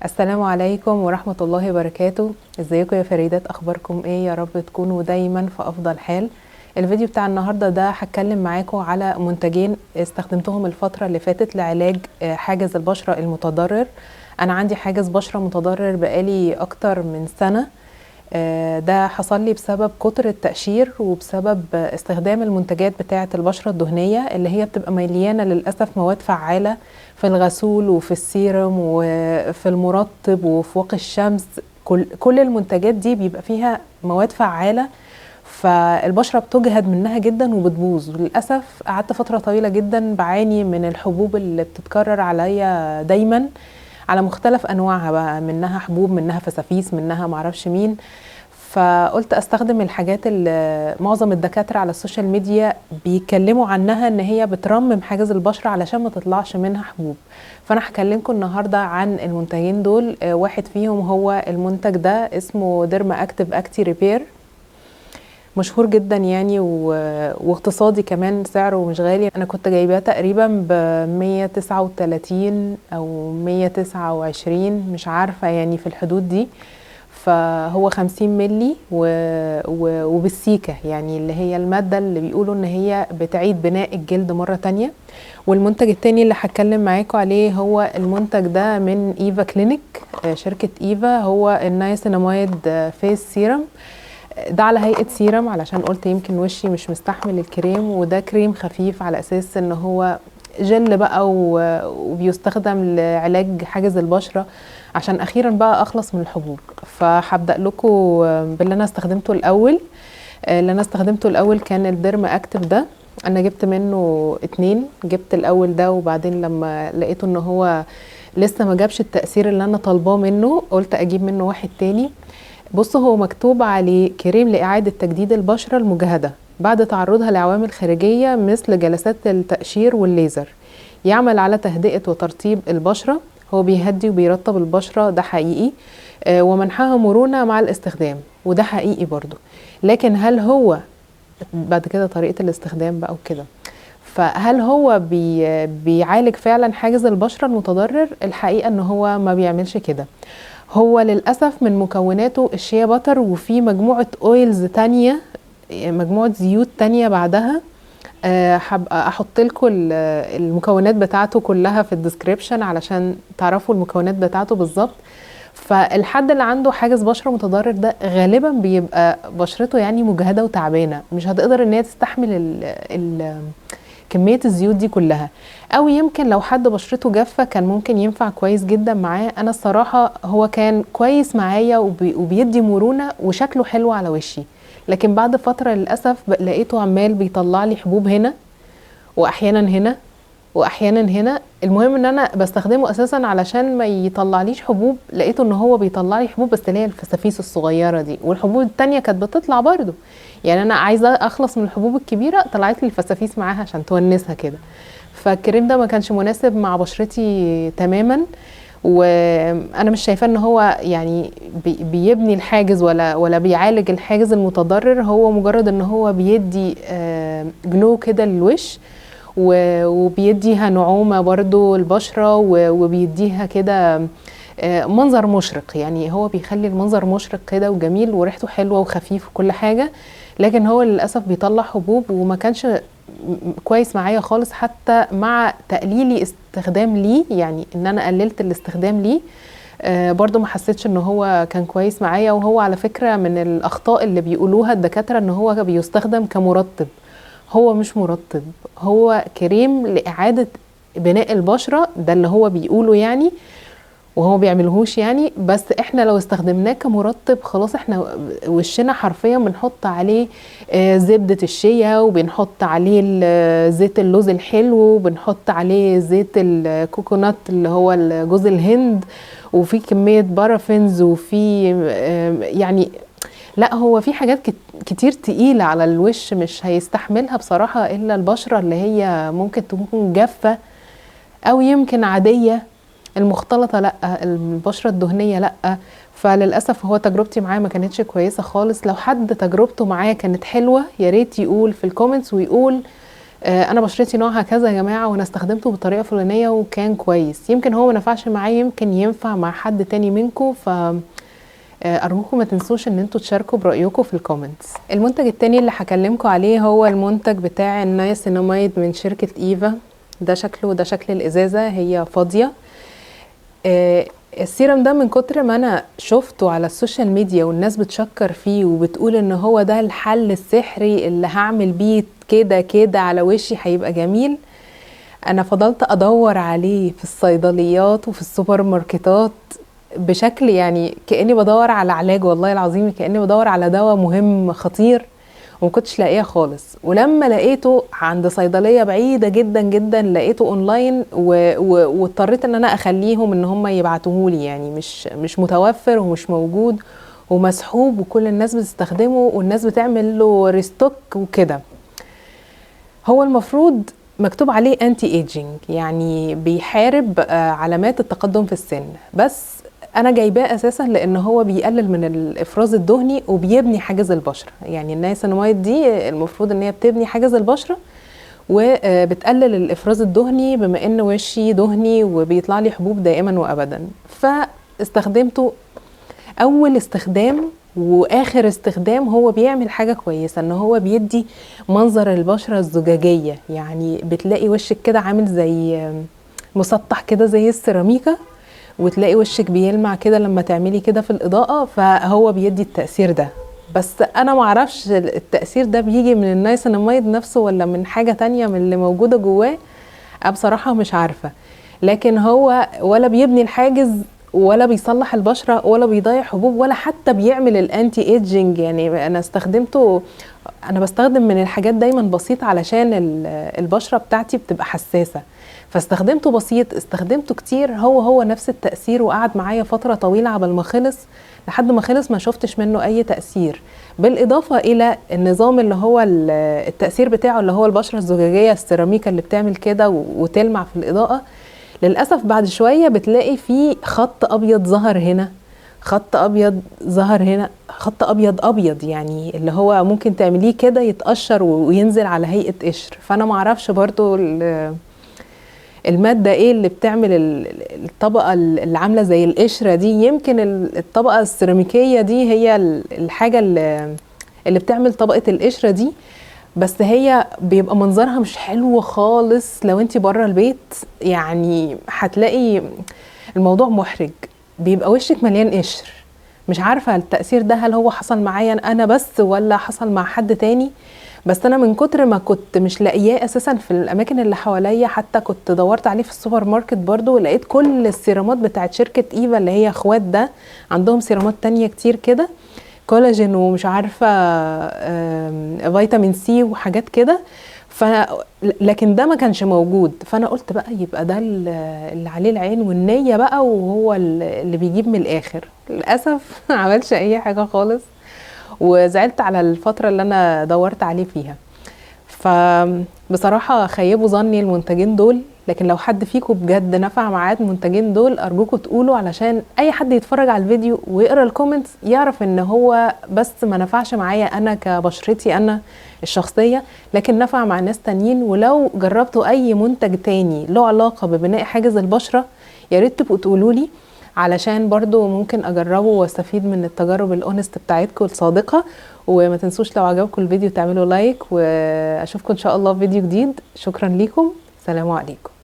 السلام عليكم ورحمة الله وبركاته. ازيكم يا فريدات؟ اخباركم ايه؟ يا رب تكونوا دايما في افضل حال. الفيديو بتاع النهاردة ده هتكلم معاكم على منتجين استخدمتهم الفترة اللي فاتت لعلاج حاجز البشرة المتضرر. انا عندي حاجز بشرة متضرر بقالي اكتر من سنة. ده حصل لي بسبب كتر التقشير وبسبب استخدام المنتجات بتاعة البشرة الدهنية اللي هي بتبقى مليانة للأسف مواد فعالة في الغسول وفي السيرم وفي المرطب وفي واقي الشمس. كل المنتجات دي بيبقى فيها مواد فعالة، فالبشرة بتجهد منها جدا وبتبوظ. للأسف قعدت فترة طويلة جدا بعاني من الحبوب اللي بتتكرر عليا دايما على مختلف انواعها، بقى منها حبوب، منها فسافيس، منها معرفش مين. فقلت استخدم الحاجات اللي معظم الدكاترة على السوشيال ميديا بيتكلموا عنها ان هي بترمم حاجز البشرة علشان ما تطلعش منها حبوب. فانا هكلمكم النهاردة عن المنتجين دول. واحد فيهم هو المنتج ده اسمه ديرما اكتيف اكتي ريبير، مشهور جدا يعني واقتصادي كمان، سعره مش غالي. انا كنت جايباه تقريبا ب 139 او 129 مش عارفة، يعني في الحدود دي. فهو 50 ملي وبالسيكة، يعني اللي هي المادة اللي بيقولوا ان هي بتعيد بناء الجلد مرة تانية. والمنتج التاني اللي هتكلم معاكم عليه هو المنتج ده من ايفا كلينيك، شركة ايفا، هو النايسيناميد فيس سيرم. ده على هيئة سيرم علشان قلت يمكن وشي مش مستحمل الكريم، وده كريم خفيف على اساس ان هو جل بقى وبيستخدم لعلاج حاجز البشرة عشان اخيرا بقى اخلص من الحبوب. فهبدأ لكم باللي انا استخدمته الاول. اللي انا استخدمته الاول كان الديرما اكتف ده. انا جبت منه 2، جبت الاول ده وبعدين لما لقيته ان هو لسه ما جابش التأثير اللي انا طالباه منه قلت اجيب منه واحد تاني. بصوا، هو مكتوب عليه كريم لإعادة تجديد البشرة المجهدة بعد تعرضها لعوامل خارجية مثل جلسات التقشير والليزر. يعمل على تهدئة وترطيب البشرة، هو بيهدي وبيرطب البشرة، ده حقيقي. ومنحها مرونة مع الاستخدام، وده حقيقي برضو. لكن هل هو بعد كده طريقة الاستخدام بقى وكده، فهل هو بيعالج فعلا حاجز البشرة المتضرر؟ الحقيقة ان هو ما بيعملش كده. هو للأسف من مكوناته الشيا باتر، وفي مجموعة اويلز تانية، مجموعة زيوت تانية بعدها. هبقى احط لكم المكونات بتاعته كلها في الديسكريبشن علشان تعرفوا المكونات بتاعته بالظبط. فالحد اللي عنده حاجز بشرة متضرر ده غالبا بيبقى بشرته يعني مجهدة وتعبانة، مش هتقدر ان هي تستحمل ال كمية الزيوت دي كلها. او يمكن لو حد بشرته جافة كان ممكن ينفع كويس جدا معاه. انا الصراحة هو كان كويس معايا وبيدي مرونة وشكله حلو على وشي، لكن بعد فترة للأسف لقيته عمال بيطلع لي حبوب هنا واحيانا هنا واحيانا هنا. المهم ان انا بستخدمه اساسا علشان ما يطلعليش حبوب، لقيته ان هو بيطلع لي حبوب بس اللي هي الفسافيس الصغيره دي، والحبوب التانية كانت بتطلع برضو. يعني انا عايزه اخلص من الحبوب الكبيره، طلعت لي الفسافيس معاها عشان تونسها كده. فالكريم ده ما كانش مناسب مع بشرتي تماما، وانا مش شايفاه ان هو يعني بيبني الحاجز ولا بيعالج الحاجز المتضرر. هو مجرد ان هو بيدي جلو كده للوش، وبيديها نعومة برضو البشرة، وبيديها كده منظر مشرق. يعني هو بيخلي المنظر مشرق كده وجميل وريحته حلوة وخفيف وكل حاجة. لكن هو للأسف بيطلع حبوب وما كانش كويس معايا خالص، حتى مع تقليلي استخدام ليه، يعني ان انا قللت الاستخدام ليه برضو ما حسيتش ان هو كان كويس معايا. وهو على فكرة من الأخطاء اللي بيقولوها الدكاترة ان هو بيستخدم كمرطب. هو مش مرطب، هو كريم لإعادة بناء البشرة، ده اللي هو بيقوله يعني، وهو بيعملهوش يعني. بس احنا لو استخدمناه كمرطب خلاص احنا وشنا حرفيا بنحط عليه زبدة الشيا، وبنحط عليه زيت اللوز الحلو، وبنحط عليه زيت الكوكونات اللي هو جوز الهند، وفي كمية بارافينز، وفي يعني لا، هو في حاجات كتير تقيلة على الوش مش هيستحملها بصراحة إلا البشرة اللي هي ممكن تكون جافة أو يمكن عادية. المختلطة لأ، البشرة الدهنية لأ. فللأسف هو تجربتي معاه ما كانتش كويسة خالص. لو حد تجربته معاه كانت حلوة ياريت يقول في الكومنتس، ويقول انا بشرتي نوعها كذا يا جماعه وانا استخدمته بطريقه فلانيه وكان كويس، يمكن هو ما نفعش معايا، يمكن ينفع مع حد تاني منكم. ف ارجوكم ما تنسوش ان انتوا تشاركوا برايكم في الكومنتس. المنتج التاني اللي هكلمكم عليه هو المنتج بتاع النايسيناميد من شركه ايفا. ده شكله، ده شكل الازازه، هي فاضيه. السيرم ده من كتر ما انا شفته على السوشيال ميديا والناس بتشكر فيه وبتقول ان هو ده الحل السحري اللي هعمل بيه كده كده على وشي هيبقى جميل، انا فضلت ادور عليه في الصيدليات وفي السوبر ماركتات بشكل يعني كأني بدور على علاج، والله العظيم كأني بدور على دواء مهم خطير، ومكنتش لاقيه خالص. ولما لقيته عند صيدليه بعيده جدا جدا لقيته اونلاين واضطريت ان انا اخليهم ان هم يبعتوهولي، يعني مش متوفر ومش موجود ومسحوب وكل الناس بتستخدمه والناس بتعمل له ريستوك وكده. هو المفروض مكتوب عليه انتي ايجينج، يعني بيحارب علامات التقدم في السن، بس انا جايباه اساسا لان هو بيقلل من الافراز الدهني وبيبني حاجز البشره. يعني النايسيناميد دي المفروض ان هي بتبني حاجز البشره وبتقلل الافراز الدهني بما ان وشي دهني وبيطلع لي حبوب دائما وابدا. فاستخدمته اول استخدام واخر استخدام، هو بيعمل حاجه كويسه ان هو بيدي منظر البشره الزجاجيه، يعني بتلاقي وشك كده عامل زي مسطح كده زي السيراميكا، وتلاقي وشك بيلمع كده لما تعملي كده في الاضاءه، فهو بيدي التاثير ده. بس انا معرفش التاثير ده بيجي من النايسيناميد نفسه ولا من حاجه تانية من اللي موجوده جواه، بصراحه مش عارفه. لكن هو ولا بيبني الحاجز ولا بيصلح البشره ولا بيضيع حبوب ولا حتى بيعمل الانتي ايجينج. يعني انا استخدمته، انا بستخدم من الحاجات دايما بسيط علشان البشره بتاعتي بتبقى حساسه، فاستخدمته بسيط، استخدمته كتير، هو نفس التأثير وقعد معايا فترة طويلة عبال ما خلص. لحد ما خلص ما شفتش منه اي تأثير، بالإضافة إلى النظام اللي هو التأثير بتاعه اللي هو البشرة الزجاجية السيراميكا اللي بتعمل كده وتلمع في الإضاءة. للأسف بعد شوية بتلاقي فيه خط أبيض ظهر هنا، خط أبيض ظهر هنا، خط أبيض أبيض، يعني اللي هو ممكن تعمليه كده يتقشر وينزل على هيئة قشر. فأنا معرفش برضو المادة ايه اللي بتعمل الطبقة اللي عاملة زي القشرة دي. يمكن الطبقة السيراميكية دي هي الحاجة اللي بتعمل طبقة القشرة دي، بس هي بيبقى منظرها مش حلو خالص لو انتي بره البيت، يعني هتلاقي الموضوع محرج، بيبقى وشك مليان قشر. مش عارفة التأثير ده هل هو حصل معايا انا بس ولا حصل مع حد تاني، بس انا من كتر ما كنت مش لاقياه اساسا في الاماكن اللي حواليا، حتى كنت دورت عليه في السوبر ماركت برضو، ولقيت كل السيرامات بتاعت شركة ايفا اللي هي اخوات ده، عندهم سيرامات تانية كتير كده، كولاجين ومش عارفة فيتامين سي وحاجات كده، لكن ده ما كانش موجود. فانا قلت بقى يبقى ده اللي عليه العين والنية بقى، وهو اللي بيجيب من الاخر. للأسف ما عملش اي حاجة خالص، وزعلت على الفترة اللي انا دورت عليه فيها. فبصراحة خيبوا ظني المنتجين دول، لكن لو حد فيكم بجد نفع معاه المنتجين دول ارجوكم تقولوا، علشان اي حد يتفرج على الفيديو ويقرا الكومنتس يعرف ان هو بس ما نفعش معايا انا كبشرتي انا الشخصية، لكن نفع مع ناس تانيين. ولو جربتوا اي منتج تاني له علاقة ببناء حاجز البشرة يا ريت تبقوا تقولوا لي، علشان برضو ممكن اجربه واستفيد من التجارب الاونست بتاعتكم الصادقة. وما تنسوش لو عجبكم الفيديو تعملوا لايك، واشوفكم ان شاء الله في فيديو جديد. شكرا ليكم، سلام عليكم.